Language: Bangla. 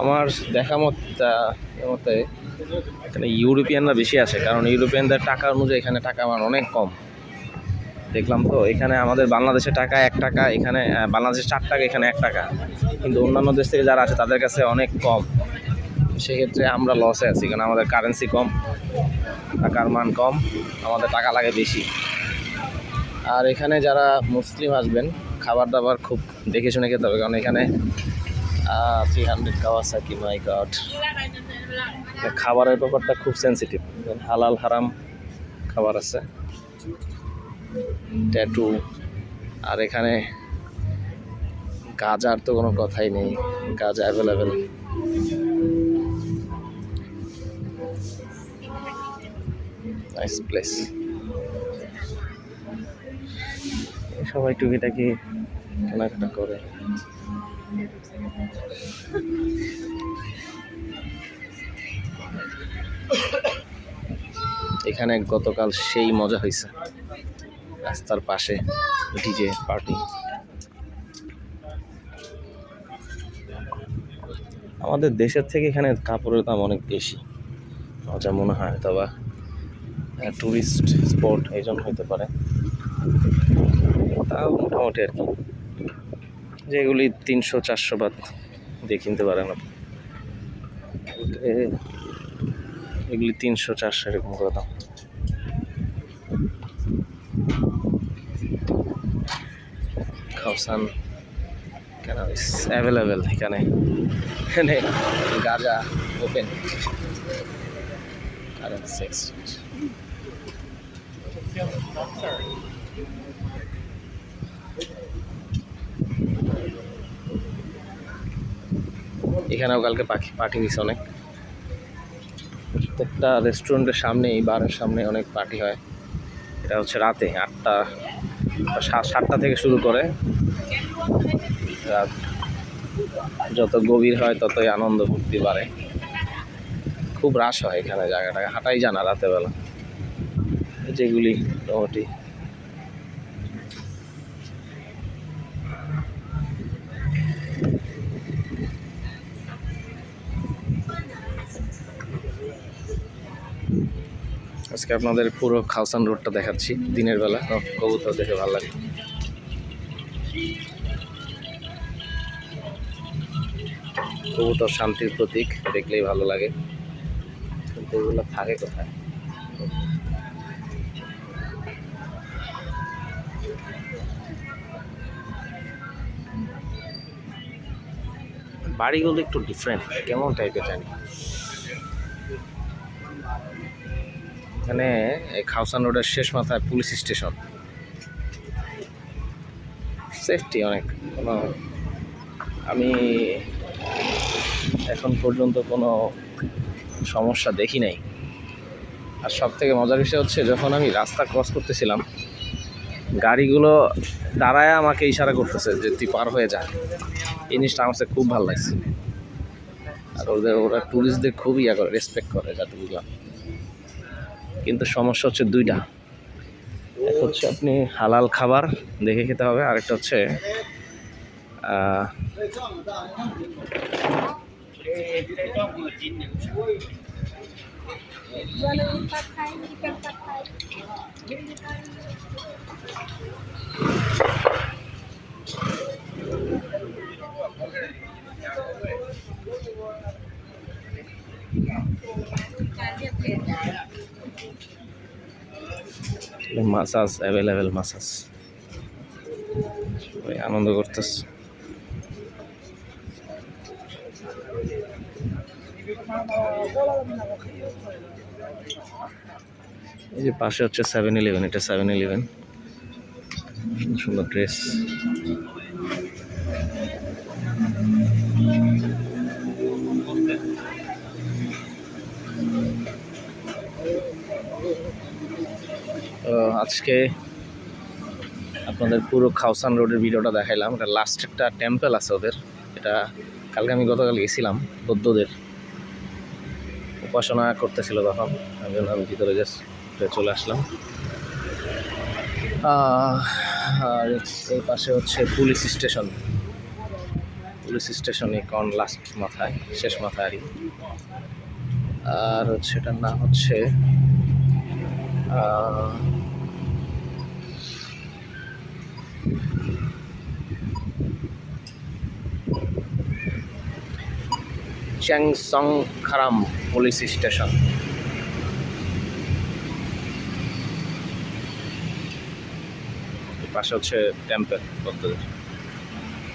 আমার দেখা মতে এখানে ইউরোপিয়ানরা বেশি আসে, কারণ ইউরোপিয়ানদের টাকা অনুযায়ী এখানে টাকা আমার অনেক কম দেখলাম। তো এখানে আমাদের বাংলাদেশে টাকা 1 টাকা, এখানে বাংলাদেশে 4 টাকা, এখানে 1 টাকা, কিন্তু অন্যান্য দেশ থেকে যারা আছে তাদের কাছে অনেক কম। সেক্ষেত্রে আমরা লসে আছি, কারণ আমাদের কারেন্সি কম, টাকার মান কম, আমাদের টাকা লাগে বেশি। আর এখানে যারা মুসলিম আসবেন, খাবার দাবার খুব দেখে শুনে খেতে হবে, কারণ এখানে 300 কাওয়াসাকি, মাই গড। খাবারের ব্যাপারটা খুব সেন্সিটিভ, হালাল হারাম খাবার আছে, ট্যাটু। আর এখানে গাজার তো কোনো কথাই নেই, গাজা অ্যাভেলেবেল। Nice place. সবাই টুকিটাকি কেনাকাটা করে। এখানে গতকাল সেই মজা হয়েছে, রাস্তার পাশে ডিজে পার্টি। আমাদের দেশের থেকে এখানে কাপড়ের দাম অনেক বেশি, মজা মনে হয়, অথবা টুরিস্ট স্পট এই জন্য হতে পারে। তাও মোটামুটি আর কি, যেগুলি 300-400 বাদ দিয়ে কিনতে পারেন আপনি, এগুলি 300-400 এরকম করে দাম। খাওসান ক্যানাবিস অ্যাভেলেবেল এখানে, গাঁজা ওপেন, কারেন্সি এক্সচেঞ্জ। এখানেও কালকে পার্টি হয়েছে অনেক। প্রত্যেকটা রেস্টুরেন্টের সামনেই, বারের সামনে অনেক পার্টি হয়। এটা হচ্ছে রাতে 8টা 7টা থেকে শুরু করে, রাত যত গভীর হয় ততই আনন্দ ফুর্তি বাড়ে। খুব রাশ হয় এখানে, জায়গাটাকে হাঁটাই জানা রাতের বেলা, যেগুলি মোটামুটি। আজকে আপনাদের পুরো খাওসান রোডটা দেখাচ্ছি দিনের বেলা, কবুতর দেখে ভালো লাগে। কবুতর শান্তির প্রতীক, দেখলেই ভালো লাগে, কিন্তু এগুলো থাকে কোথায়? বাড়িগুলো একটু ডিফারেন্ট, কেমন টাইপের জানি। এখানে খাওসান রোডের শেষ মাথায় পুলিশ স্টেশন, সেফটি অনেক। আমি এখন পর্যন্ত কোনো সমস্যা দেখি নাই। আর সব থেকে মজার বিষয় হচ্ছে, যখন আমি রাস্তা ক্রস করতেছিলাম, গাড়িগুলো দাঁড়ায় আমাকে ইশারা করতেছে যে তুই পার হয়ে যা। এই জিনিসটা আমার কাছে খুব ভালো লাগছে। আর ওরা ট্যুরিস্টদের খুব করে, রেসপেক্ট করে, যাতে বুঝলাম। কিন্তু সমস্যা হচ্ছে দুইটা, এক হচ্ছে আপনি হালাল খাবার দেখে খেতে হবে, আরেকটা হচ্ছে মাসাজ অ্যাভেলেবেল, মাসাজ আনন্দ করতেছে। এই যে পাশে হচ্ছে 7-11, এটা 7-11, সুন্দর ড্রেস। আজকে আপনাদের পুরো খাওসান রোডের ভিডিওটা দেখাইলাম। এটা লাস্ট একটা টেম্পল আছে ওদের, এটা গতকাল গেছিলাম, বৌদ্ধদের উপাসনা করতেছিল তখন, আমি ভিতরে চলে আসলাম। আর এই পাশে হচ্ছে পুলিশ স্টেশন, পুলিশ স্টেশনে কোন লাস্ট মাথায়, শেষ মাথায় আর কি। আর হচ্ছে এটার নাম হচ্ছে চ্যাংসং খারাম পুলিশ স্টেশন। পাশে হচ্ছে টেম্পল বৌদ্ধদের।